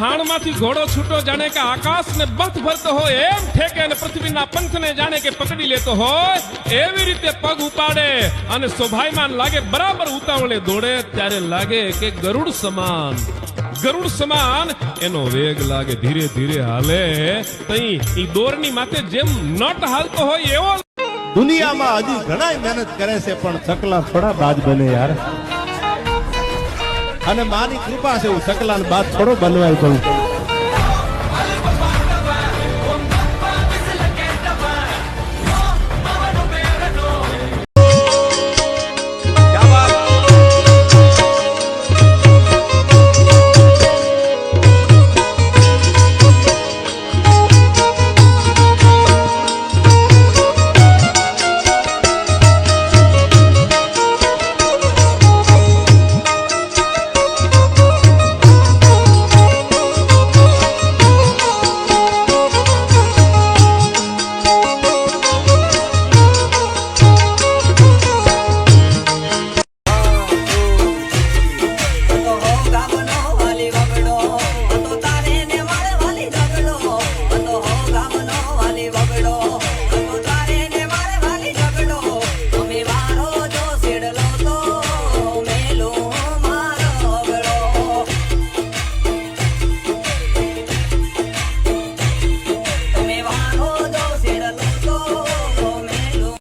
ખાણમાંથી ઘોડો છૂટો જાણે કે આકાશને બથ ભરતો હોય એમ ઠેકે અને પૃથ્વીના પંખને જાણે કે પકડી લેતો હોય એવી રીતે પગ ઉપાડે અને શોભાયમાન લાગે, બરાબર ઉતાવળે દોડે ત્યારે લાગે કે ગરુડ સમાન એનો વેગ લાગે, ધીરે ધીરે હાલે તઈ ઈ દોરની માથે જેમ નટ હાલતો હોય એવો. દુનિયામાં હજી ઘણા મહેનત કરે છે પણ ચકલા થોડા બાજ બને યાર, અને મારી કૃપા છે હું ચકલા બાદ થોડો બનવાય કહું.